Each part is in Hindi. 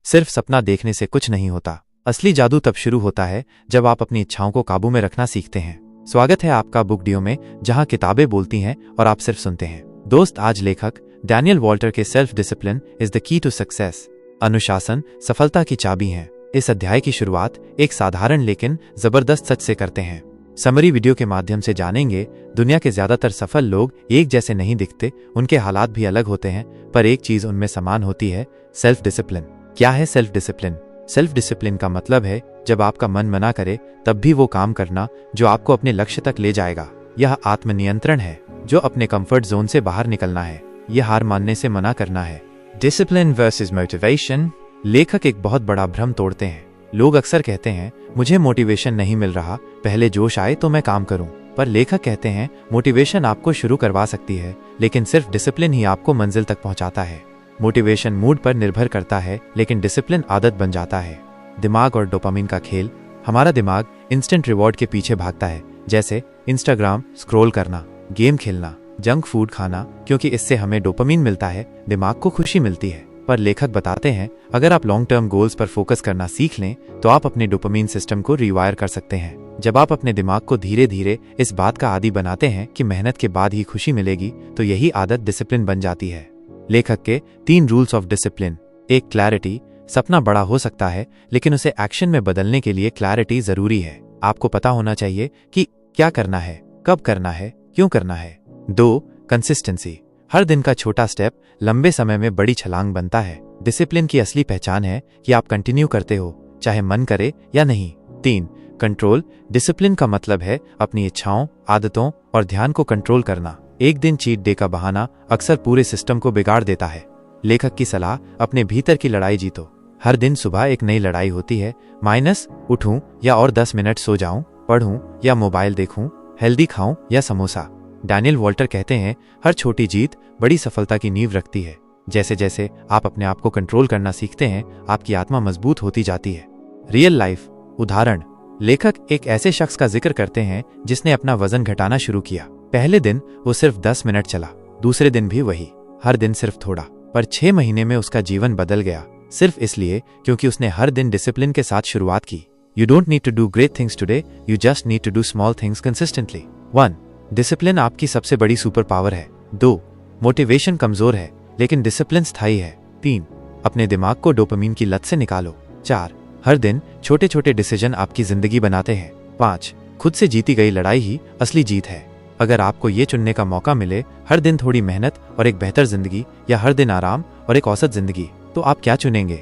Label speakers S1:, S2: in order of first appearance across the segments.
S1: सिर्फ सपना देखने से कुछ नहीं होता। असली जादू तब शुरू होता है जब आप अपनी इच्छाओं को काबू में रखना सीखते हैं। स्वागत है आपका बुक डियो में, जहां किताबें बोलती हैं और आप सिर्फ सुनते हैं। दोस्त, आज लेखक डैनियल वॉल्टर के self discipline is the key to success, अनुशासन सफलता की चाबी है। इस अध्याय की शुरुआत एक साधारण लेकिन जबरदस्त सच से करते हैं। समरी वीडियो के माध्यम से जानेंगे, दुनिया के ज्यादातर सफल लोग एक जैसे नहीं दिखते, उनके हालात भी अलग होते हैं, पर एक चीज उनमें समान होती है, सेल्फ डिसिप्लिन। क्या है सेल्फ डिसिप्लिन? सेल्फ डिसिप्लिन का मतलब है जब आपका मन मना करे तब भी वो काम करना जो आपको अपने लक्ष्य तक ले जाएगा। यह आत्मनियंत्रण है, जो अपने कंफर्ट जोन से बाहर निकलना है। यह हार मानने से मना करना है। Discipline versus motivation. लेखक एक बहुत बड़ा भ्रम तोड़ते हैं। लोग अक्सर कहते हैं, मुझे मोटिवेशन नहीं मिल रहा, पहले जोश आए तो मैं काम करूं। पर लेखक कहते हैं, मोटिवेशन आपको शुरू करवा सकती है, लेकिन सिर्फ डिसिप्लिन ही आपको मंजिल तक पहुंचाता है। मोटिवेशन मूड पर निर्भर करता है, लेकिन डिसिप्लिन आदत बन जाता है। दिमाग और डोपामिन का खेल। हमारा दिमाग इंस्टेंट रिवॉर्ड के पीछे भागता है, जैसे इंस्टाग्राम स्क्रॉल करना, गेम खेलना, जंक फूड खाना, क्योंकि इससे हमें डोपामिन मिलता है, दिमाग को खुशी मिलती है। पर लेखक बताते हैं, अगर आप लॉन्ग टर्म गोल्स पर फोकस करना सीख लें तो आप अपने डोपामिन सिस्टम को रिवायर कर सकते हैं। जब आप अपने दिमाग को धीरे धीरे इस बात का आदी बनाते हैं कि मेहनत के बाद ही खुशी मिलेगी, तो यही आदत डिसिप्लिन बन जाती है। लेखक के 3 रूल्स ऑफ डिसिप्लिन। 1. क्लैरिटी। सपना बड़ा हो सकता है, लेकिन उसे एक्शन में बदलने के लिए क्लैरिटी जरूरी है। आपको पता होना चाहिए कि क्या करना है, कब करना है, क्यों करना है। 2. कंसिस्टेंसी। हर दिन का छोटा स्टेप लंबे समय में बड़ी छलांग बनता है। डिसिप्लिन की असली पहचान है कि आप कंटिन्यू करते हो, चाहे मन करे या नहीं। 3. कंट्रोल। डिसिप्लिन का मतलब है अपनी इच्छाओं, आदतों और ध्यान को कंट्रोल करना। एक दिन चीट डे का बहाना अक्सर पूरे सिस्टम को बिगाड़ देता है। लेखक की सलाह, अपने भीतर की लड़ाई जीतो। हर दिन सुबह एक नई लड़ाई होती है, माइनस उठूं या और 10 मिनट सो जाऊं, पढ़ूं या मोबाइल देखूं, हेल्दी खाऊं या समोसा। डैनियल वॉल्टर कहते हैं, हर छोटी जीत बड़ी सफलता की नींव रखती है। जैसे जैसे आप अपने आप को कंट्रोल करना सीखते हैं, आपकी आत्मा मजबूत होती जाती है। रियल लाइफ उदाहरण। लेखक एक ऐसे शख्स का जिक्र करते हैं जिसने अपना वजन घटाना शुरू किया। पहले दिन वो सिर्फ 10 मिनट चला, दूसरे दिन भी वही, हर दिन सिर्फ थोड़ा। पर 6 महीने में उसका जीवन बदल गया, सिर्फ इसलिए क्योंकि उसने हर दिन डिसिप्लिन के साथ शुरुआत की। You don't need to do great things today, you just need to do small things consistently. 1. Discipline आपकी सबसे बड़ी सुपर पावर है। 2. मोटिवेशन कमजोर है, लेकिन डिसिप्लिन स्थायी है। 3. अपने दिमाग को डोपामिन की लत से निकालो। 4. हर दिन छोटे छोटे डिसीजन आपकी जिंदगी बनाते हैं। 5. खुद से जीती गई लड़ाई ही असली जीत है। अगर आपको ये चुनने का मौका मिले, हर दिन थोड़ी मेहनत और एक बेहतर जिंदगी, या हर दिन आराम और एक औसत जिंदगी, तो आप क्या चुनेंगे?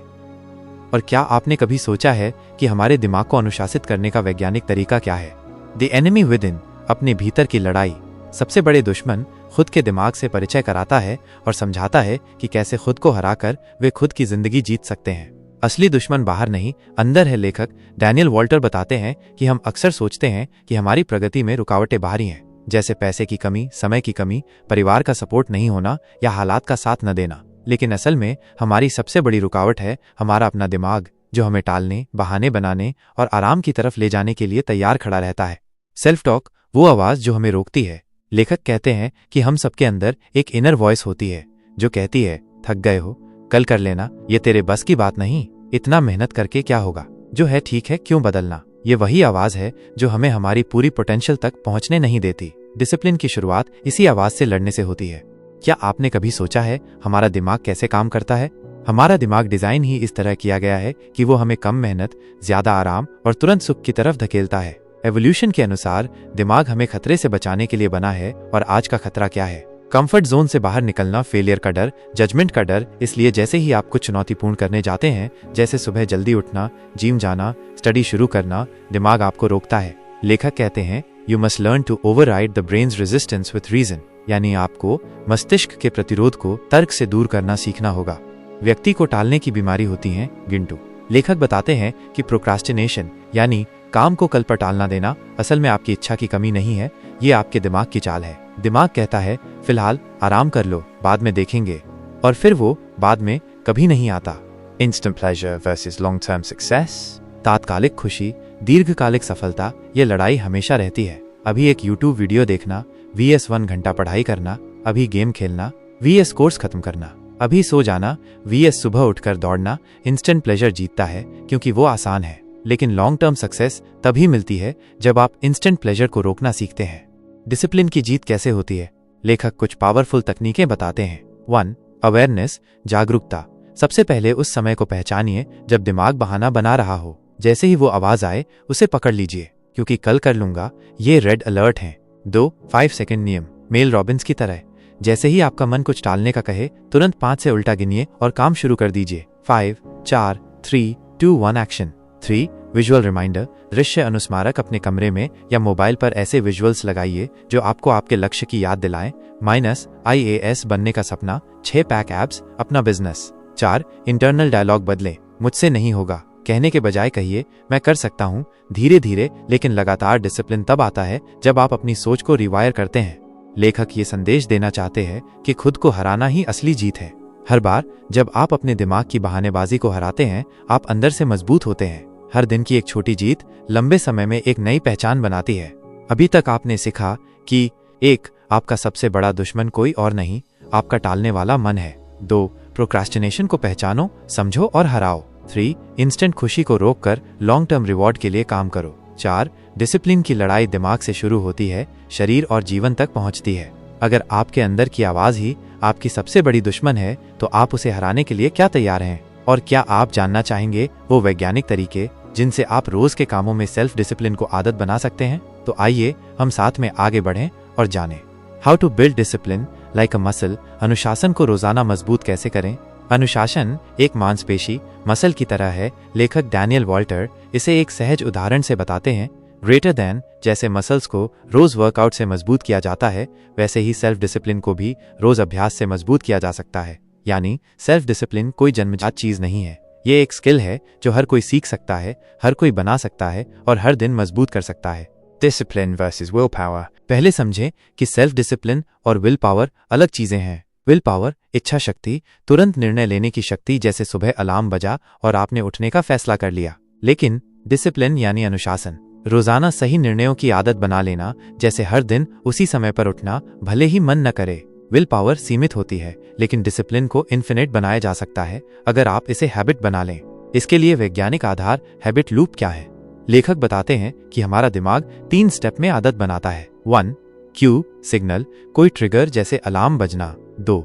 S1: और क्या आपने कभी सोचा है कि हमारे दिमाग को अनुशासित करने का वैज्ञानिक तरीका क्या है? द एनिमी विद इन, अपने भीतर की लड़ाई। सबसे बड़े दुश्मन खुद के दिमाग से परिचय कराता है और समझाता है कि कैसे खुद को हराकर वे खुद की जिंदगी जीत सकते हैं। असली दुश्मन बाहर नहीं, अंदर है। लेखक डैनियल वॉल्टर बताते हैं कि हम अक्सर सोचते हैं कि हमारी प्रगति में रुकावटें बाहरी हैं, जैसे पैसे की कमी, समय की कमी, परिवार का सपोर्ट नहीं होना या हालात का साथ न देना। लेकिन असल में हमारी सबसे बड़ी रुकावट है हमारा अपना दिमाग, जो हमें टालने, बहाने बनाने और आराम की तरफ ले जाने के लिए तैयार खड़ा रहता है। सेल्फ टॉक, वो आवाज जो हमें रोकती है। लेखक कहते हैं कि हम सबके अंदर एक इनर वॉइस होती है जो कहती है, थक गए हो, कल कर लेना, ये तेरे बस की बात नहीं, इतना मेहनत करके क्या होगा, जो है ठीक है, क्यों बदलना। ये वही आवाज है जो हमें हमारी पूरी पोटेंशियल तक पहुंचने नहीं देती। डिसिप्लिन की शुरुआत इसी आवाज से लड़ने से होती है। क्या आपने कभी सोचा है हमारा दिमाग कैसे काम करता है? हमारा दिमाग डिजाइन ही इस तरह किया गया है कि वो हमें कम मेहनत, ज्यादा आराम और तुरंत सुख की तरफ धकेलता है। एवोल्यूशन के अनुसार दिमाग हमें खतरे से बचाने के लिए बना है, और आज का खतरा क्या है? कंफर्ट जोन से बाहर निकलना, फेलियर का डर, जजमेंट का डर। इसलिए जैसे ही आप कुछ चुनौतीपूर्ण करने जाते हैं, जैसे सुबह जल्दी उठना, जिम जाना, स्टडी शुरू करना, दिमाग आपको रोकता है। लेखक कहते हैं, you must learn to override the brain's resistance with reason, यानी आपको मस्तिष्क के प्रतिरोध को तर्क से दूर करना सीखना होगा। व्यक्ति को टालने की बीमारी होती है गिंटू। लेखक बताते हैं कि प्रोक्रास्टिनेशन, यानी काम को कल पर टालना देना, असल में आपकी इच्छा की कमी नहीं है, ये आपके दिमाग की चाल है। दिमाग कहता है, फिलहाल आराम कर लो, बाद में देखेंगे, और फिर वो बाद में कभी नहीं आता। Instant pleasure versus long term success. तात्कालिक खुशी, दीर्घकालिक सफलता, ये लड़ाई हमेशा रहती है। अभी एक यूट्यूब वीडियो देखना vs 1 घंटा पढ़ाई करना, अभी गेम खेलना vs कोर्स खत्म करना। अभी सो जाना vs सुबह उठकर दौड़ना इंस्टेंट प्लेजर जीतता है क्योंकि वो आसान है, लेकिन लॉन्ग टर्म सक्सेस तभी मिलती है जब आप इंस्टेंट प्लेजर को रोकना सीखते हैं। डिसिप्लिन की जीत कैसे होती है? लेखक कुछ पावरफुल तकनीकें बताते हैं। 1. अवेयरनेस, जागरूकता। सबसे पहले उस समय को पहचानिए जब दिमाग बहाना बना रहा हो। जैसे ही वो आवाज आए उसे पकड़ लीजिए, क्योंकि कल कर लूंगा ये रेड अलर्ट हैं। 2. 5 सेकंड नियम, मेल रॉबिन्स की तरह। जैसे ही आपका मन कुछ टालने का कहे तुरंत 5 से उल्टा गिनिए और काम शुरू कर दीजिए। 5, 4, 3, 2, 1 एक्शन। 3. विजुअल रिमाइंडर, दृश्य अनुस्मारक। अपने कमरे में या मोबाइल पर ऐसे विजुअल्स लगाइए जो आपको आपके लक्ष्य की याद दिलाएं। -IAS बनने का सपना, 6 पैक एब्स, अपना बिजनेस। 4. इंटरनल डायलॉग बदलें, मुझसे नहीं होगा कहने के बजाय कहिए मैं कर सकता हूं। धीरे धीरे लेकिन लगातार डिसिप्लिन तब आता है जब आप अपनी सोच को रिवायर करते हैं। लेखक ये संदेश देना चाहते हैं कि खुद को हराना ही असली जीत है। हर बार जब आप अपने दिमाग की बहानेबाजी को हराते हैं, आप अंदर से मजबूत होते हैं। हर दिन की एक छोटी जीत लंबे समय में एक नई पहचान बनाती है। अभी तक आपने सीखा कि 1. आपका सबसे बड़ा दुश्मन कोई और नहीं, आपका टालने वाला मन है। 2. प्रोक्रास्टिनेशन को पहचानो, समझो और हराओ। 3. इंस्टेंट खुशी को रोककर लॉन्ग टर्म रिवॉर्ड के लिए काम करो। 4. डिसिप्लिन की लड़ाई दिमाग से शुरू होती है, शरीर और जीवन तक पहुंचती है। अगर आपके अंदर की आवाज ही आपकी सबसे बड़ी दुश्मन है तो आप उसे हराने के लिए क्या तैयार हैं? और क्या आप जानना चाहेंगे वो वैज्ञानिक तरीके जिनसे आप रोज के कामों में सेल्फ डिसिप्लिन को आदत बना सकते हैं? तो आइए हम साथ में आगे बढ़ें और जानें। How to build discipline like a muscle. अनुशासन को रोजाना मजबूत कैसे करें? अनुशासन एक मांसपेशी मसल की तरह है। लेखक डैनियल वॉल्टर इसे एक सहज उदाहरण से बताते हैं। ग्रेटर देन, जैसे मसल्स को रोज वर्कआउट से मजबूत किया जाता है, वैसे ही सेल्फ डिसिप्लिन को भी रोज अभ्यास से मजबूत किया जा सकता है। यानी सेल्फ डिसिप्लिन कोई जन्मजात चीज नहीं है, ये एक स्किल है जो हर कोई सीख सकता है, हर कोई बना सकता है और हर दिन मजबूत कर सकता है। Discipline versus will power. पहले समझें कि सेल्फ डिसिप्लिन और विल पावर अलग चीजें हैं। विल पावर इच्छा शक्ति, तुरंत निर्णय लेने की शक्ति, जैसे सुबह अलार्म बजा और आपने उठने का फैसला कर लिया। लेकिन डिसिप्लिन यानी अनुशासन, रोजाना सही निर्णयों की आदत बना लेना, जैसे हर दिन उसी समय पर उठना भले ही मन न करे। विल पावर सीमित होती है, लेकिन डिसिप्लिन को इन्फिनिट बनाया जा सकता है अगर आप इसे हैबिट बना लें। इसके लिए वैज्ञानिक आधार हैबिट लूप क्या है? लेखक बताते हैं कि हमारा दिमाग 3 स्टेप में आदत बनाता है। 1. क्यू सिग्नल, कोई ट्रिगर जैसे अलार्म बजना। 2.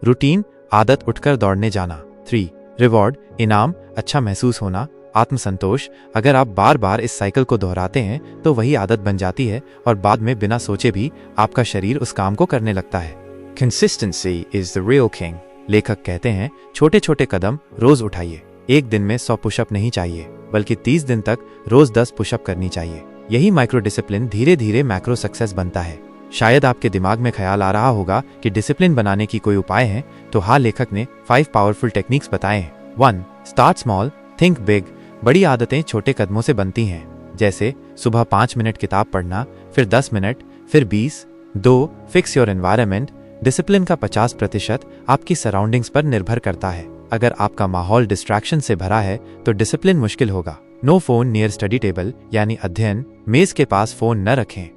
S1: रूटीन, आदत उठकर दौड़ने जाना। 3. रिवॉर्ड, इनाम, अच्छा महसूस होना, आत्मसंतोष। अगर आप बार बार इस साइकिल को दोहराते हैं तो वही आदत बन जाती है और बाद में बिना सोचे भी आपका शरीर उस काम को करने लगता है। Consistency is the real king. लेखक कहते हैं छोटे छोटे कदम रोज उठाइए। एक दिन में 100 पुशअप नहीं चाहिए, बल्कि 30 दिन तक रोज 10 पुशअप करनी चाहिए। यही माइक्रो डिसिप्लिन धीरे धीरे मैक्रो सक्सेस बनता है। शायद आपके दिमाग में ख्याल आ रहा होगा कि डिसिप्लिन बनाने की कोई उपाय है, तो हाँ, लेखक ने 5 पावरफुल टेक्निक्स बताए हैं। 1. Start small, think big. बड़ी आदतें छोटे कदमों से बनती हैं, जैसे सुबह 5 मिनट किताब पढ़ना, फिर 10 मिनट, फिर 20। 2. Fix your environment. डिसिप्लिन का 50% आपकी सराउंडिंग्स पर निर्भर करता है। अगर आपका माहौल डिस्ट्रैक्शन से भरा है तो डिसिप्लिन मुश्किल होगा। No phone near study table, यानी अध्ययन मेज के पास फोन न रखें।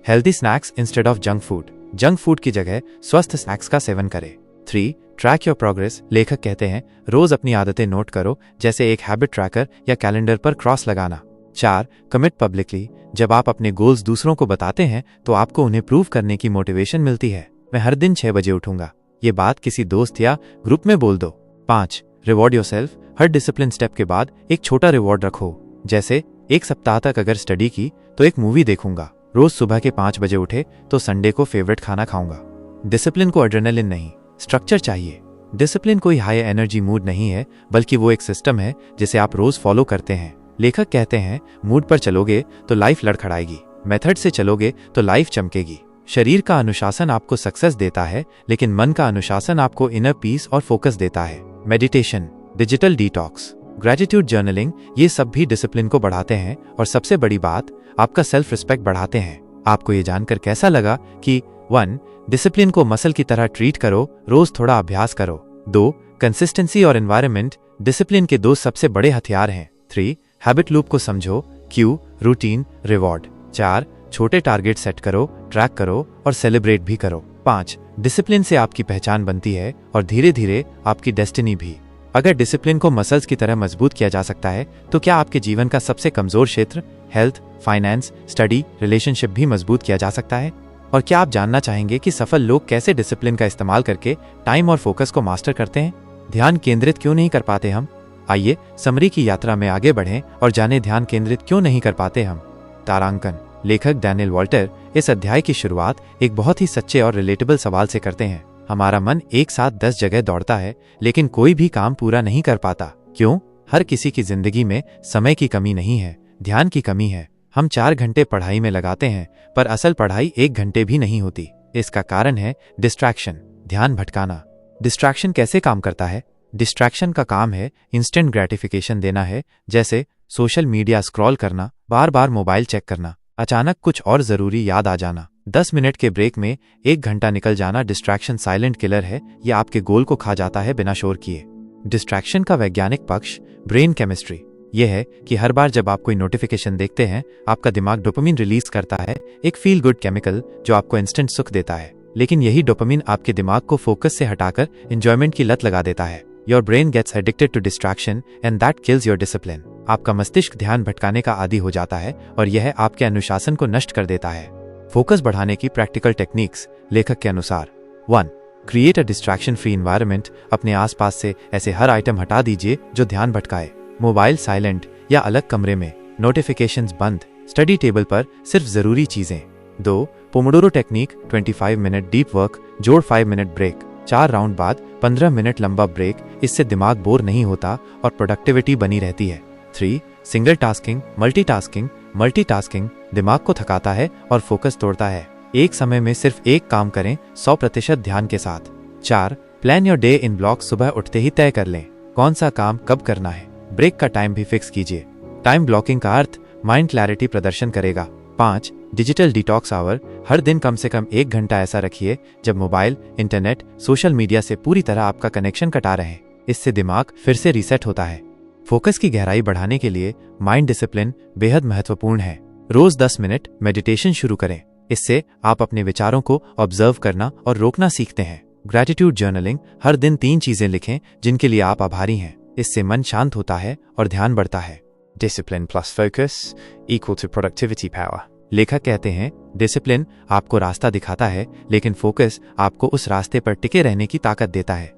S1: Healthy snacks instead of junk food. Junk food की जगह स्वस्थ स्नैक्स का सेवन करें। 3. Track your progress. लेखक कहते हैं रोज अपनी आदतें नोट करो, जैसे एक हैबिट ट्रैकर या कैलेंडर पर क्रॉस लगाना। 4. Commit publicly. जब आप अपने गोल्स दूसरों को बताते हैं तो आपको उन्हें प्रूव करने की मोटिवेशन मिलती है। मैं हर दिन 6 बजे उठूंगा, ये बात किसी दोस्त या ग्रुप में बोल दो। 5. Reward yourself. हर डिसिप्लिन स्टेप के बाद एक छोटा रिवॉर्ड रखो, जैसे एक सप्ताह तक अगर स्टडी की तो एक मूवी देखूंगा, रोज सुबह के 5 बजे उठे तो संडे को फेवरेट खाना खाऊंगा। डिसिप्लिन को एड्रेनालिन नहीं, स्ट्रक्चर चाहिए। डिसिप्लिन कोई हाई एनर्जी मूड नहीं है, बल्कि वो एक सिस्टम है जिसे आप रोज फॉलो करते हैं। लेखक कहते हैं मूड पर चलोगे तो लाइफ लड़खड़ाएगी, मेथड से चलोगे तो लाइफ चमकेगी। शरीर का अनुशासन आपको सक्सेस देता है, लेकिन मन का अनुशासन आपको इनर पीस और फोकस देता है। Meditation, digital detox, gratitude journaling, ये सब भी डिसिप्लिन को बढ़ाते हैं और सबसे बड़ी बात, आपका सेल्फ रिस्पेक्ट बढ़ाते हैं। आपको ये जानकर कैसा लगा कि 1. डिसिप्लिन को मसल की तरह ट्रीट करो, रोज थोड़ा अभ्यास करो। 2. कंसिस्टेंसी और एनवायरनमेंट डिसिप्लिन के 2 सबसे बड़े हथियार हैं। 3. हैबिट लूप को समझो, क्यू, रूटीन, रिवॉर्ड। 4. छोटे टारगेट सेट करो, ट्रैक करो और सेलिब्रेट भी करो। 5. डिसिप्लिन से आपकी पहचान बनती है और धीरे धीरे आपकी डेस्टिनी भी। अगर डिसिप्लिन को मसल्स की तरह मजबूत किया जा सकता है तो क्या आपके जीवन का सबसे कमजोर क्षेत्र हेल्थ, फाइनेंस, स्टडी, रिलेशनशिप भी मजबूत किया जा सकता है? और क्या आप जानना चाहेंगे कि सफल लोग कैसे डिसिप्लिन का इस्तेमाल करके टाइम और फोकस को मास्टर करते हैं? ध्यान केंद्रित क्यों नहीं कर पाते हम? आइए समरी की यात्रा में आगे बढ़ें और जानें ध्यान केंद्रित क्यों नहीं कर पाते हम। तारांकन। लेखक डैनियल वॉल्टर इस अध्याय की शुरुआत एक बहुत ही सच्चे और रिलेटेबल सवाल से करते हैं। हमारा मन एक साथ 10 जगह दौड़ता है लेकिन कोई भी काम पूरा नहीं कर पाता। क्यों? हर किसी की जिंदगी में समय की कमी नहीं है, ध्यान की कमी है। हम 4 घंटे पढ़ाई में लगाते हैं पर असल पढ़ाई 1 घंटे भी नहीं होती। इसका कारण है डिस्ट्रैक्शन, ध्यान भटकाना। डिस्ट्रैक्शन कैसे काम करता है? डिस्ट्रैक्शन का काम है इंस्टेंट ग्रेटिफिकेशन देना है, जैसे सोशल मीडिया स्क्रॉल करना, बार बार मोबाइल चेक करना, अचानक कुछ और जरूरी याद आ जाना। 10 मिनट के ब्रेक में 1 घंटा निकल जाना। डिस्ट्रैक्शन साइलेंट किलर है, यह आपके गोल को खा जाता है बिना शोर किए। डिस्ट्रैक्शन का वैज्ञानिक पक्ष ब्रेन केमिस्ट्री यह है कि हर बार जब आप कोई नोटिफिकेशन देखते हैं आपका दिमाग डोपामिन रिलीज करता है, एक फील गुड केमिकल जो आपको इंस्टेंट सुख देता है। लेकिन यही डोपामिन आपके दिमाग को फोकस से हटाकर एंजॉयमेंट की लत लगा देता है। Your brain gets addicted to distraction and that kills your discipline. आपका मस्तिष्क ध्यान भटकाने का आदी हो जाता है और यह आपके अनुशासन को नष्ट कर देता है। फोकस बढ़ाने की प्रैक्टिकल टेक्निक्स लेखक के अनुसार। 1. Create a distraction free environment. अपने आसपास से ऐसे हर आइटम हटा दीजिए जो ध्यान भटकाए। मोबाइल साइलेंट या अलग कमरे में, नोटिफिकेशंस बंद, स्टडी टेबल पर सिर्फ जरूरी चीजें। 2. Pomodoro technique 25 minute deep work जोड़ 5 मिनट ब्रेक। 4 राउंड बाद 15 मिनट लंबा ब्रेक। इससे दिमाग बोर नहीं होता और प्रोडक्टिविटी बनी रहती है। 3. Single tasking multitasking. मल्टीटास्किंग दिमाग को थकाता है और फोकस तोड़ता है। एक समय में सिर्फ एक काम करें 100% ध्यान के साथ। 4. Plan your day in block. सुबह उठते ही तय कर लें कौन सा काम कब करना है। ब्रेक का टाइम भी फिक्स कीजिए। टाइम ब्लॉकिंग का अर्थ माइंड क्लैरिटी प्रदर्शन करेगा। 5. Digital detox our. हर दिन कम से कम 1 घंटा ऐसा रखिए जब मोबाइल, इंटरनेट, सोशल मीडिया से पूरी तरह आपका कनेक्शन कटा रहे। इससे दिमाग फिर से रीसेट होता है। फोकस की गहराई बढ़ाने के लिए माइंड डिसिप्लिन बेहद महत्वपूर्ण है। रोज 10 मिनट मेडिटेशन शुरू करें। इससे आप अपने विचारों को ऑब्जर्व करना और रोकना सीखते हैं। Gratitude journaling. हर दिन 3 चीजें लिखें जिनके लिए आप आभारी हैं। इससे मन शांत होता है और ध्यान बढ़ता है। Discipline plus focus equal to productivity power. लेखक कहते हैं डिसिप्लिन आपको रास्ता दिखाता है लेकिन फोकस आपको उस रास्ते पर टिके रहने की ताकत देता है।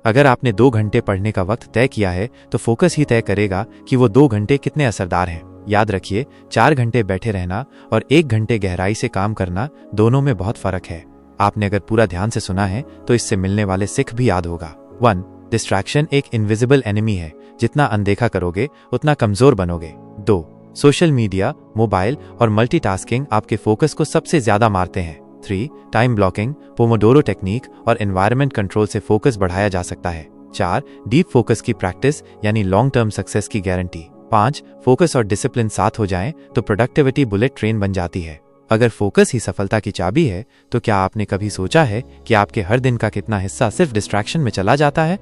S1: अगर आपने 2 घंटे पढ़ने का वक्त तय किया है तो फोकस ही तय करेगा कि वो 2 घंटे कितने असरदार हैं। याद रखिए 4 घंटे बैठे रहना और 1 घंटे गहराई से काम करना, दोनों में बहुत फर्क है। आपने अगर पूरा ध्यान से सुना है तो इससे मिलने वाले सीख भी याद होगा। 1. डिस्ट्रैक्शन एक इनविजिबल एनिमी है, जितना अनदेखा करोगे उतना कमजोर बनोगे। 2. सोशल मीडिया, मोबाइल और मल्टीटास्किंग आपके फोकस को सबसे ज्यादा मारते हैं। 3. टाइम ब्लॉकिंग, पोमोडोरो टेक्निक और एनवायरनमेंट कंट्रोल से फोकस बढ़ाया जा सकता है। 4. डीप फोकस की प्रैक्टिस यानी लॉन्ग टर्म सक्सेस की गारंटी। 5. फोकस और डिसिप्लिन साथ हो जाएं तो प्रोडक्टिविटी बुलेट ट्रेन बन जाती है। अगर फोकस ही सफलता की चाबी है तो क्या आपने कभी सोचा है कि आपके हर दिन का कितना हिस्सा सिर्फ डिस्ट्रैक्शन में चला जाता है?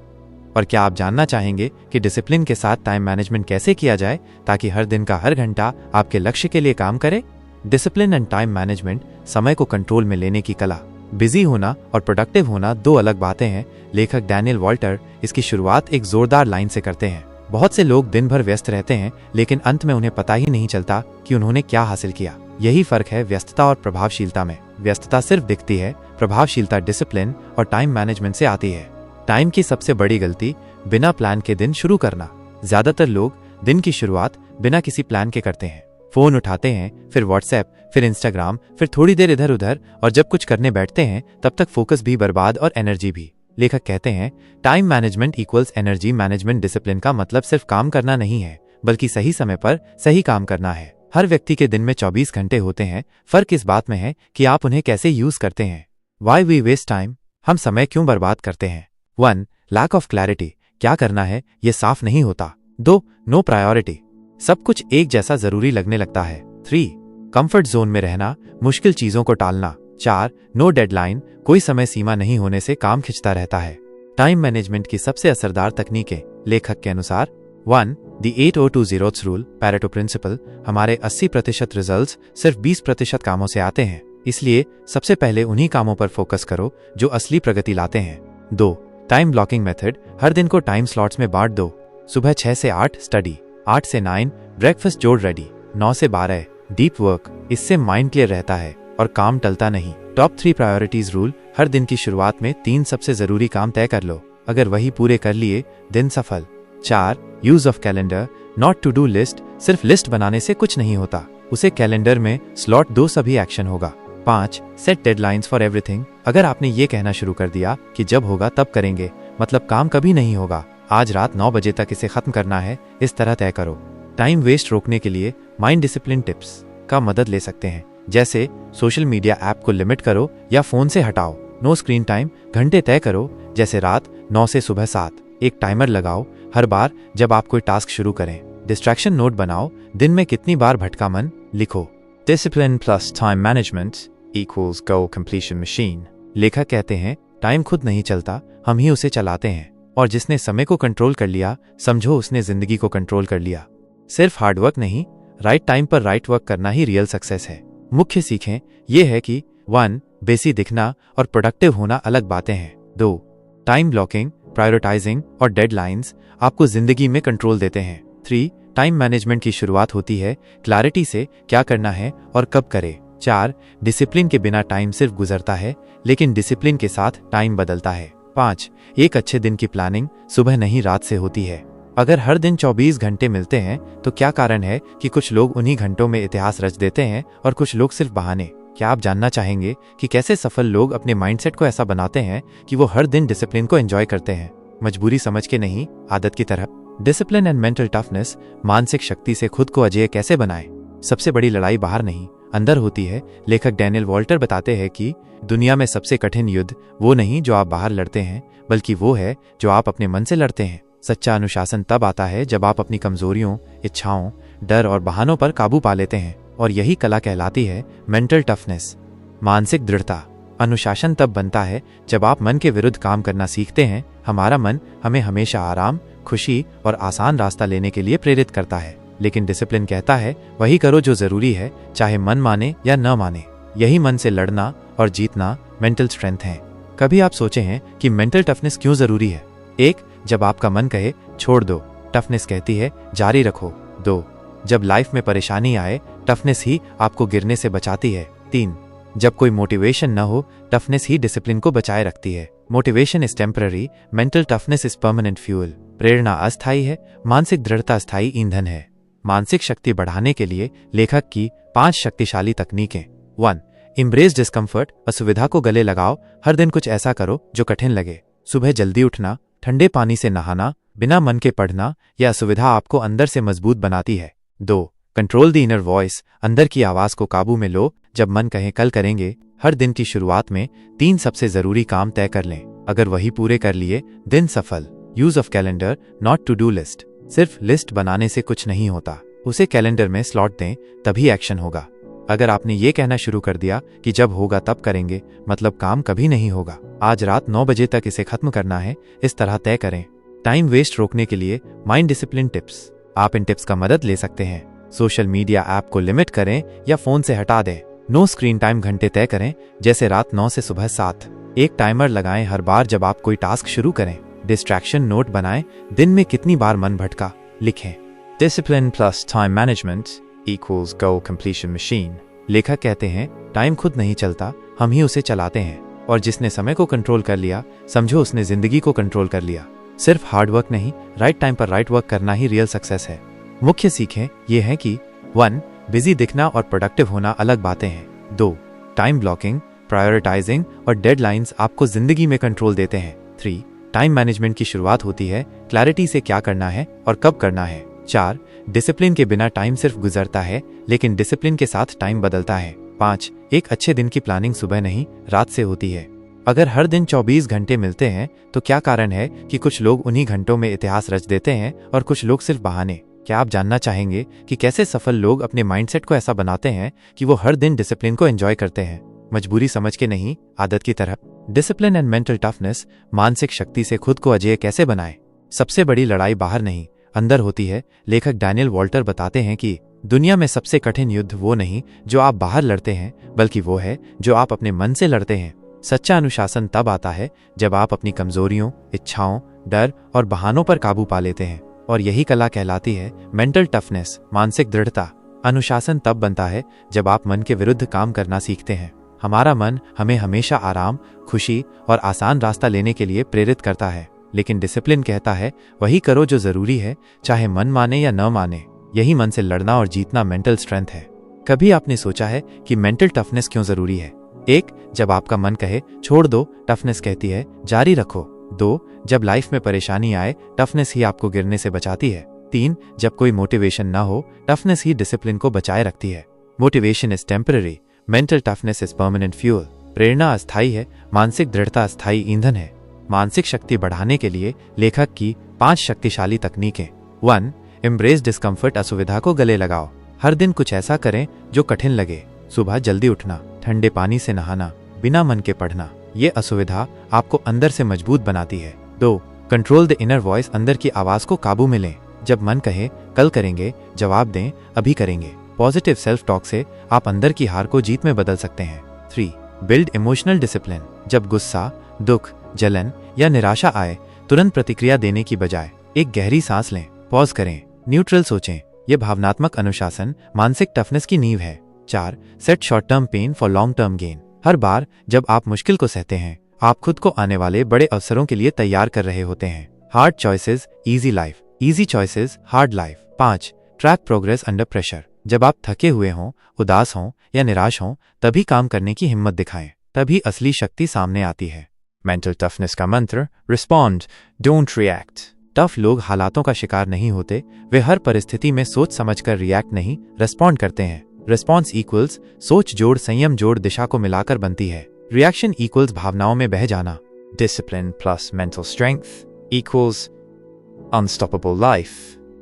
S1: और क्या आप जानना चाहेंगे कि डिसिप्लिन के साथ टाइम मैनेजमेंट कैसे किया जाए ताकि हर दिन का हर घंटा आपके लक्ष्य के लिए काम करे? डिसिप्लिन एंड टाइम मैनेजमेंट समय को कंट्रोल में लेने की कला। बिजी होना और प्रोडक्टिव होना 2 अलग बातें हैं। लेखक डैनियल वॉल्टर इसकी शुरुआत एक जोरदार लाइन से करते हैं। बहुत से लोग दिन भर व्यस्त रहते हैं लेकिन अंत में उन्हें पता ही नहीं चलता कि उन्होंने क्या हासिल किया। यही फर्क है व्यस्तता और प्रभावशीलता में। व्यस्तता सिर्फ दिखती है, प्रभावशीलता डिसिप्लिन और टाइम मैनेजमेंट से आती है। टाइम की सबसे बड़ी गलती बिना प्लान के दिन शुरू करना। ज्यादातर लोग दिन की शुरुआत बिना किसी प्लान के करते हैं। फोन उठाते हैं, फिर व्हाट्सएप, फिर इंस्टाग्राम, फिर थोड़ी देर इधर उधर, और जब कुछ करने बैठते हैं तब तक फोकस भी बर्बाद और एनर्जी भी। लेखक कहते हैं time management equals energy management. Discipline का मतलब सिर्फ काम करना नहीं है बल्कि सही समय पर सही काम करना है। हर व्यक्ति के दिन में 24 घंटे होते हैं, फर्क इस बात में है कि आप उन्हें कैसे यूज करते हैं। Why we waste time. हम समय क्यों बर्बाद करते हैं? 1. Lack of clarity. क्या करना है ये साफ नहीं होता। 2. No priority. सब कुछ एक जैसा जरूरी लगने लगता है। 3. कंफर्ट जोन में रहना, मुश्किल चीजों को टालना। 4. No deadline. कोई समय सीमा नहीं होने से काम खिंचता रहता है। टाइम मैनेजमेंट की सबसे असरदार तकनीकें लेखक के अनुसार। 1. The 80-20 rule, Pareto principle. हमारे 80% रिजल्ट्स सिर्फ 20% कामों से आते हैं। इसलिए सबसे पहले उन्हीं कामों पर फोकस करो जो असली प्रगति लाते हैं। 2. Time blocking method. हर दिन को टाइम स्लॉट्स में बांट दो। सुबह 6 से 8 स्टडी, 8 से 9 ब्रेकफास्ट जोड़ रेडी, 9 से 12 डीप वर्क। इससे माइंड क्लियर रहता है और काम टलता नहीं। Top 3 priorities rule. हर दिन की शुरुआत में 3 सबसे जरूरी काम तय कर लो, अगर वही पूरे कर लिए दिन सफल। 4. Use of calendar not to do list. सिर्फ लिस्ट बनाने से कुछ नहीं होता, उसे कैलेंडर में स्लॉट दो, सभी एक्शन होगा। 5. Set deadlines for everything. अगर आपने ये कहना शुरू कर दिया कि जब होगा तब करेंगे, मतलब काम कभी नहीं होगा। आज रात 9 बजे तक इसे खत्म करना है, इस तरह तय करो। टाइम वेस्ट रोकने के लिए माइंड डिसिप्लिन टिप्स का मदद ले सकते हैं, जैसे सोशल मीडिया ऐप को लिमिट करो या फोन से हटाओ। No screen time. घंटे तय करो, जैसे रात 9 से सुबह 7। एक टाइमर लगाओ हर बार जब आप कोई टास्क शुरू करें। डिस्ट्रैक्शन नोट बनाओ, दिन में कितनी बार भटका मन लिखो। Discipline plus time management equals goal completion machine. लेखक कहते हैं, टाइम खुद नहीं चलता, हम ही उसे चलाते हैं, और जिसने समय को कंट्रोल कर लिया, समझो उसने जिंदगी को कंट्रोल कर लिया। सिर्फ हार्डवर्क नहीं, राइट टाइम पर राइट वर्क करना ही रियल सक्सेस है। मुख्य सीखें ये है कि 1. बेसी दिखना और प्रोडक्टिव होना अलग बातें हैं। 2. टाइम ब्लॉकिंग, प्रायोरिटाइजिंग और डेडलाइंस आपको जिंदगी में कंट्रोल देते हैं। 3. टाइम मैनेजमेंट की शुरुआत होती है क्लैरिटी से, क्या करना है और कब करे। 4. डिसिप्लिन के बिना टाइम सिर्फ गुजरता है, लेकिन डिसिप्लिन के साथ टाइम बदलता है। 5. एक अच्छे दिन की प्लानिंग सुबह नहीं रात से होती है। अगर हर दिन 24 घंटे मिलते हैं तो क्या कारण है कि कुछ लोग उन्हीं घंटों में इतिहास रच देते हैं और कुछ लोग सिर्फ बहाने। क्या आप जानना चाहेंगे कि कैसे सफल लोग अपने माइंडसेट को ऐसा बनाते हैं कि वो हर दिन डिसिप्लिन को एंजॉय करते हैं, मजबूरी समझ के नहीं, आदत की तरह। Discipline and mental toughness. मानसिक शक्ति से खुद को अजेय कैसे बनाएं? सबसे बड़ी लड़ाई बाहर नहीं, अंदर होती है। लेखक डैनियल वॉल्टर बताते हैं कि दुनिया में सबसे कठिन युद्ध वो नहीं जो आप बाहर लड़ते हैं, बल्कि वो है जो आप अपने मन से लड़ते हैं। सच्चा अनुशासन तब आता है जब आप अपनी कमजोरियों, इच्छाओं, डर और बहानों पर काबू पा लेते हैं, और यही कला कहलाती है मेंटल टफनेस, मानसिक दृढ़ता। अनुशासन तब बनता है जब आप मन के विरुद्ध काम करना सीखते हैं। हमारा मन हमें हमेशा आराम, खुशी और आसान रास्ता लेने के लिए प्रेरित करता है, लेकिन डिसिप्लिन कहता है वही करो जो जरूरी है, चाहे मन माने या न माने। यही मन से लड़ना और जीतना मेंटल स्ट्रेंथ है। कभी आप सोचे हैं कि मेंटल टफनेस क्यों जरूरी है? 1. जब आपका मन कहे छोड़ दो, टफनेस कहती है जारी रखो। 2. जब लाइफ में परेशानी आए, टफनेस ही आपको गिरने से बचाती है। 3. जब कोई मोटिवेशन न हो, टफनेस ही डिसिप्लिन को बचाए रखती है। Motivation is temporary, mental toughness is permanent fuel. प्रेरणा अस्थायी है, मानसिक दृढ़ता स्थायी ईंधन है। मानसिक शक्ति बढ़ाने के लिए लेखक की 5 शक्तिशाली तकनीकें। 1. Embrace discomfort. असुविधा को गले लगाओ, हर दिन कुछ ऐसा करो जो कठिन लगे। सुबह जल्दी उठना, ठंडे पानी से नहाना, बिना मन के पढ़ना, यह असुविधा आपको अंदर से मजबूत बनाती है। 2. Control the inner voice. अंदर की आवाज को काबू में लो, जब मन कहे कल करेंगे। हर दिन की शुरुआत में 3 सबसे जरूरी काम तय कर लें, अगर वही पूरे कर लिए दिन सफल। Use of calendar not to do list. सिर्फ लिस्ट बनाने से कुछ नहीं होता, उसे कैलेंडर में स्लॉट दें, तभी एक्शन होगा। अगर आपने ये कहना शुरू कर दिया कि जब होगा तब करेंगे, मतलब काम कभी नहीं होगा। आज रात 9 बजे तक इसे खत्म करना है, इस तरह तय करें। टाइम वेस्ट रोकने के लिए माइंड डिसिप्लिन टिप्स। आप इन टिप्स का मदद ले सकते हैं। सोशल मीडिया ऐप को लिमिट करें या फोन से हटा दें। नो स्क्रीन टाइम घंटे तय करें, जैसे रात 9 से सुबह 7। एक टाइमर लगाएं हर बार जब आप कोई टास्क शुरू करें। डिस्ट्रैक्शन नोट बनाएं, दिन में कितनी बार मन भटका लिखें। Discipline plus time management equals goal completion machine. लेखक कहते हैं, टाइम खुद नहीं चलता, हम ही उसे चलाते हैं, और जिसने समय को कंट्रोल कर लिया, समझो उसने जिंदगी को कंट्रोल कर लिया। सिर्फ हार्डवर्क नहीं, राइट टाइम पर राइट वर्क करना ही रियल सक्सेस है। मुख्य सीखें ये हैं कि 1. बिजी दिखना और प्रोडक्टिव होना अलग बातें हैं। 2. टाइम ब्लॉकिंग, प्रायोरिटाइजिंग और डेडलाइंस आपको जिंदगी में कंट्रोल देते हैं। 3. टाइम मैनेजमेंट की शुरुआत होती है क्लैरिटी से, क्या करना है और कब करना है। 4. डिसिप्लिन के बिना टाइम सिर्फ गुजरता है, लेकिन डिसिप्लिन के साथ टाइम बदलता है। 5. एक अच्छे दिन की प्लानिंग सुबह नहीं रात से होती है। अगर हर दिन 24 घंटे मिलते हैं तो क्या कारण है कि कुछ लोग उन्हीं घंटों में इतिहास रच देते हैं और कुछ लोग सिर्फ बहाने। क्या आप जानना चाहेंगे कि कैसे सफल लोग अपने माइंडसेट को ऐसा बनाते हैं कि वो हर दिन डिसिप्लिन को एंजॉय करते हैं, मजबूरी समझ के नहीं, आदत की तरह। Discipline and mental toughness. मानसिक शक्ति से खुद को अजेय कैसे बनाएं? सबसे बड़ी लड़ाई बाहर नहीं, अंदर होती है। लेखक डैनियल वॉल्टर बताते हैं कि दुनिया में सबसे कठिन युद्ध वो नहीं जो आप बाहर लड़ते हैं, बल्कि वो है जो आप अपने मन से लड़ते हैं। सच्चा अनुशासन तब आता है जब आप अपनी कमजोरियों, इच्छाओं, डर और बहानों पर काबू पा लेते हैं, और यही कला कहलाती है मेंटल टफनेस, मानसिक दृढ़ता। अनुशासन तब बनता है जब आप मन के विरुद्ध काम करना सीखते हैं। हमारा मन हमें हमेशा आराम, खुशी और आसान रास्ता लेने के लिए प्रेरित करता है, लेकिन डिसिप्लिन कहता है वही करो जो जरूरी है, चाहे मन माने या न माने। यही मन से लड़ना और जीतना मेंटल स्ट्रेंथ है। कभी आपने सोचा है कि मेंटल टफनेस क्यों जरूरी है? 1. जब आपका मन कहे छोड़ दो, टफनेस कहती है जारी रखो। 2. जब लाइफ में परेशानी आए, टफनेस ही आपको गिरने से बचाती है। 3. जब कोई मोटिवेशन ना हो, टफनेस ही डिसिप्लिन को बचाए रखती है। Motivation is temporary, mental toughness is permanent fuel. प्रेरणा अस्थायी है, मानसिक दृढ़ता अस्थायी ईंधन है। मानसिक शक्ति बढ़ाने के लिए लेखक की 5 शक्तिशाली तकनीकें। 1. एम्ब्रेस डिस्कम्फर्ट, असुविधा को गले लगाओ। हर दिन कुछ ऐसा करें जो कठिन लगे। सुबह जल्दी उठना, ठंडे पानी से नहाना, बिना मन के पढ़ना। ये असुविधा आपको अंदर से मजबूत बनाती है। 2. कंट्रोल द इनर वॉइस, अंदर की आवाज को काबू में लें। जब मन कहे कल करेंगे, जवाब दें अभी करेंगे। पॉजिटिव सेल्फ टॉक से आप अंदर की हार को जीत में बदल सकते हैं। 3. बिल्ड इमोशनल डिसिप्लिन, जब गुस्सा, दुख, जलन या निराशा आए, तुरंत प्रतिक्रिया देने की बजाय एक गहरी सांस लें, पॉज करें, न्यूट्रल सोचें। यह भावनात्मक अनुशासन मानसिक टफनेस की नींव है। 4. Set short term pain for long term gain, हर बार जब आप मुश्किल को सहते हैं, आप खुद को आने वाले बड़े अवसरों के लिए तैयार कर रहे होते हैं। Hard choices easy life, easy choices hard life. 5. Track progress under pressure, जब आप थके हुए हों, उदास हों या निराश हों, तभी काम करने की हिम्मत दिखाएं, तभी असली शक्ति सामने आती है। मेंटल टफनेस का मंत्र, रिस्पॉन्ड, डोंट रिएक्ट। टफ लोग हालातों का शिकार नहीं होते, वे हर परिस्थिति में सोच समझकर रिएक्ट नहीं, रिस्पॉन्ड करते हैं। रिस्पॉन्स इक्वल्स सोच जोड़ संयम जोड़ दिशा को मिलाकर बनती है। रिएक्शन इक्वल्स भावनाओं में बह जाना। Discipline plus mental strength equals unstoppable life.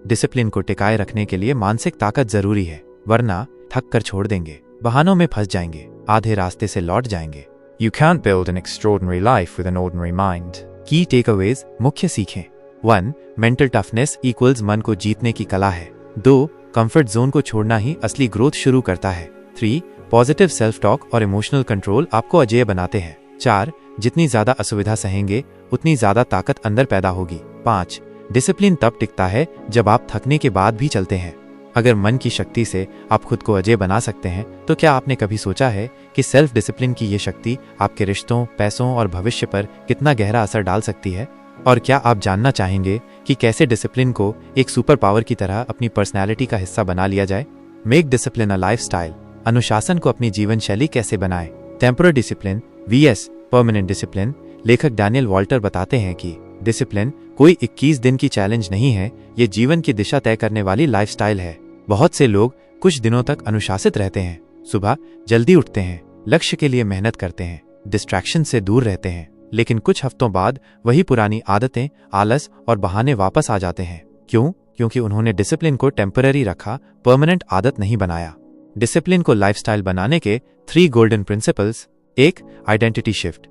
S1: Discipline को टिकाए रखने के लिए मानसिक ताकत जरूरी है, वरना थक कर छोड़ देंगे, बहानों में फंस जाएंगे, आधे रास्ते से लौट जाएंगे। You can't build an extraordinary life with an ordinary mind. Key takeaways, मुख्य सीखें। 1. मेंटल टफनेस इक्वल्स मन को जीतने की कला है। 2. कंफर्ट जोन को छोड़ना ही असली ग्रोथ शुरू करता है। 3. पॉजिटिव सेल्फ टॉक और इमोशनल कंट्रोल आपको अजेय बनाते हैं। 4. जितनी ज्यादा असुविधा सहेंगे, उतनी ज्यादा ताकत अंदर पैदा होगी। 5. डिसिप्लिन तब टिकता है जब आप थकने के बाद भी चलते हैं। अगर मन की शक्ति से आप खुद को अजेय बना सकते हैं, तो क्या आपने कभी सोचा है कि सेल्फ डिसिप्लिन की ये शक्ति आपके रिश्तों, पैसों और भविष्य पर कितना गहरा असर डाल सकती है? और क्या आप जानना चाहेंगे कि कैसे डिसिप्लिन को एक सुपर पावर की तरह अपनी पर्सनैलिटी का हिस्सा बना लिया जाए? मेक डिसिप्लिन अ लाइफस्टाइल, अनुशासन को अपनी जीवन शैली कैसे बनाएं? Temporary discipline vs permanent discipline. लेखक डैनियल वॉल्टर बताते हैं कि डिसिप्लिन कोई 21 दिन की चैलेंज नहीं है, ये जीवन की दिशा तय करने वाली लाइफस्टाइल है। बहुत से लोग कुछ दिनों तक अनुशासित रहते हैं, सुबह जल्दी उठते हैं, लक्ष्य के लिए मेहनत करते हैं, डिस्ट्रैक्शन से दूर रहते हैं, लेकिन कुछ हफ्तों बाद वही पुरानी आदतें, आलस और बहाने वापस आ जाते हैं। क्यों? क्योंकि उन्होंने डिसिप्लिन को टेम्पररी रखा, परमानेंट आदत नहीं बनाया। डिसिप्लिन को लाइफस्टाइल बनाने के 3 गोल्डन प्रिंसिपल्स। 1. आइडेंटिटी शिफ्ट,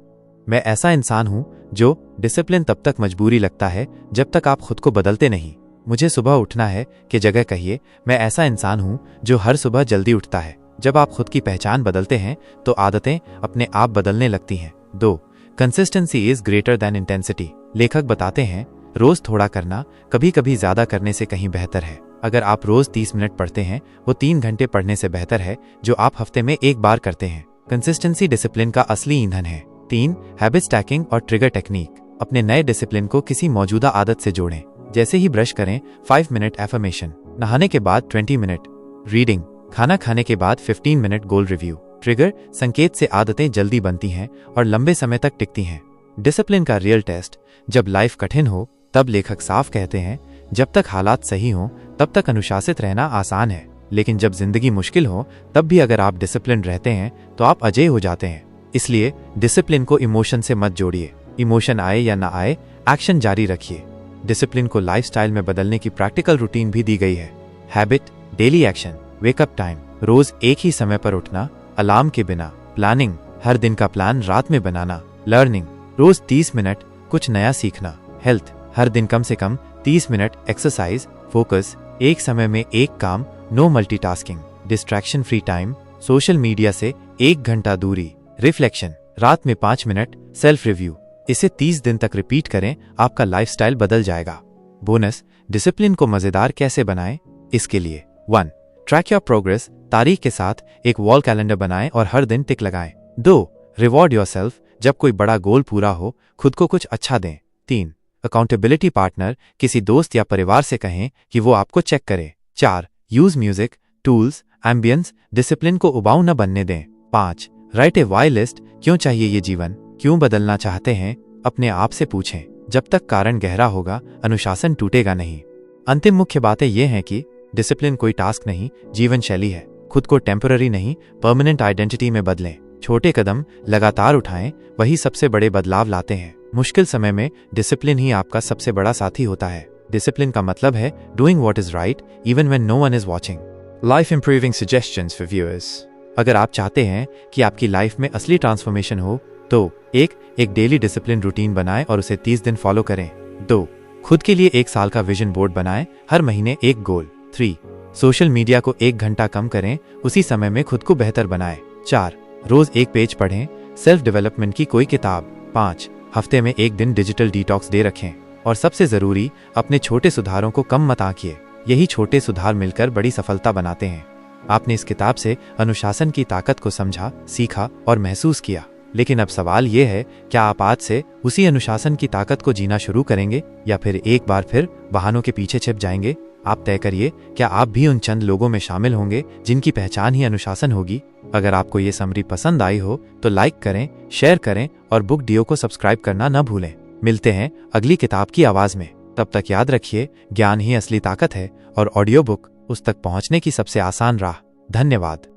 S1: मैं ऐसा इंसान हूं जो डिसिप्लिन तब तक मजबूरी लगता है जब तक आप खुद को बदलते नहीं। मुझे सुबह उठना है कि जगह कहिए मैं ऐसा इंसान हूं जो हर सुबह जल्दी उठता है। जब आप खुद की पहचान बदलते हैं तो आदतें अपने आप बदलने लगती हैं। 2. Consistency is greater than intensity, लेखक बताते हैं रोज थोड़ा करना कभी कभी ज्यादा करने से कहीं बेहतर है। अगर आप रोज 30 मिनट पढ़ते हैं, वो 3 घंटे पढ़ने से बेहतर है जो आप हफ्ते में एक बार करते हैं। कंसिस्टेंसी डिसिप्लिन का असली ईंधन है। 3. हैबिट स्टैकिंग और ट्रिगर टेक्निक, अपने नए डिसिप्लिन को किसी मौजूदा आदत से जोड़ें। जैसे ही ब्रश करें 5 मिनट एफर्मेशन, नहाने के बाद 20 मिनट रीडिंग, खाना खाने के बाद 15 मिनट गोल रिव्यू। ट्रिगर संकेत से आदतें जल्दी बनती हैं और लंबे समय तक टिकती हैं। डिसिप्लिन का रियल टेस्ट, जब लाइफ कठिन हो तब लेखक साफ कहते हैं जब तक हालात सही हों तब तक अनुशासित रहना आसान है, लेकिन जब जिंदगी मुश्किल हो तब भी अगर आप डिसिप्लिन रहते हैं तो आप अजेय हो जाते हैं। इसलिए डिसिप्लिन को इमोशन से मत जोड़िए, इमोशन आए या ना आए, एक्शन जारी रखिए। डिसिप्लिन को लाइफस्टाइल में बदलने की प्रैक्टिकल रूटीन भी दी गई है। Habit, daily action, wake up time, रोज एक ही समय पर उठना, अलार्म के बिना, प्लानिंग, हर दिन का प्लान रात में बनाना, लर्निंग, रोज 30 मिनट कुछ नया सीखना, हेल्थ, हर दिन कम से कम 30 मिनट एक्सरसाइज, फोकस, एक समय में एक काम no multitasking, distraction free time, social media से 1 घंटा दूरी, रिफ्लेक्शन, रात में 5 मिनट, सेल्फ रिव्यू। इसे 30 दिन तक रिपीट करें, आपका लाइफस्टाइल बदल जाएगा। बोनस, डिसिप्लिन को मजेदार कैसे बनाएं? इसके लिए 1. ट्रैक योर प्रोग्रेस, तारीख के साथ एक वॉल कैलेंडर बनाएं और हर दिन टिक लगाएं। 2. रिवॉर्ड योरसेल्फ, जब कोई बड़ा गोल पूरा हो खुद को कुछ अच्छा दें। 3. अकाउंटेबिलिटी पार्टनर, किसी दोस्त या परिवार से कहें कि वो आपको चेक करे। 4. Use music, tools, ambience, discipline को उबाऊ न बनने दें। 5. राइट ए वाई लिस्ट, क्यों चाहिए ये जीवन, क्यों बदलना चाहते हैं, अपने आप से पूछें। जब तक कारण गहरा होगा, अनुशासन टूटेगा नहीं। अंतिम मुख्य बातें ये हैं कि डिसिप्लिन कोई टास्क नहीं, जीवन शैली है। खुद को टेम्पररी नहीं, परमानेंट आइडेंटिटी में बदलें। छोटे कदम लगातार उठाएं, वही सबसे बड़े बदलाव लाते हैं। मुश्किल समय में डिसिप्लिन ही आपका सबसे बड़ा साथी होता है। डिसिप्लिन का मतलब है doing what is right even when no one is watching. Life improving suggestions for viewers. अगर आप चाहते हैं कि आपकी लाइफ में असली ट्रांसफॉर्मेशन हो तो एक डेली डिसिप्लिन रूटीन बनाएं और उसे 30 दिन फॉलो करें। 2. खुद के लिए 1 साल का विजन बोर्ड बनाएं, हर महीने एक गोल। 3. सोशल मीडिया को 1 घंटा कम करें, उसी समय में खुद को बेहतर बनाएं। 4. रोज 1 पेज पढ़ें, सेल्फ डेवलपमेंट की कोई किताब। 5. हफ्ते में 1 दिन डिजिटल डिटॉक्स डे रखें। और सबसे जरूरी, अपने छोटे सुधारों को कम मत आंकिए। यही छोटे सुधार मिलकर बड़ी सफलता बनाते हैं। आपने इस किताब से अनुशासन की ताकत को समझा, सीखा और महसूस किया। लेकिन अब सवाल ये है, क्या आप आज से उसी अनुशासन की ताकत को जीना शुरू करेंगे या फिर एक बार फिर बहानों के पीछे छिप जाएंगे? आप तय करिए, क्या आप भी उन चंद लोगों में शामिल होंगे जिनकी पहचान ही अनुशासन होगी? अगर आपको ये समरी पसंद आई हो तो लाइक करें, शेयर करें और बुक डियो को सब्सक्राइब करना न भूलें। मिलते हैं अगली किताब की आवाज में। तब तक याद रखिए, ज्ञान ही असली ताकत है और ऑडियो बुक उस तक पहुंचने की सबसे आसान राह। धन्यवाद।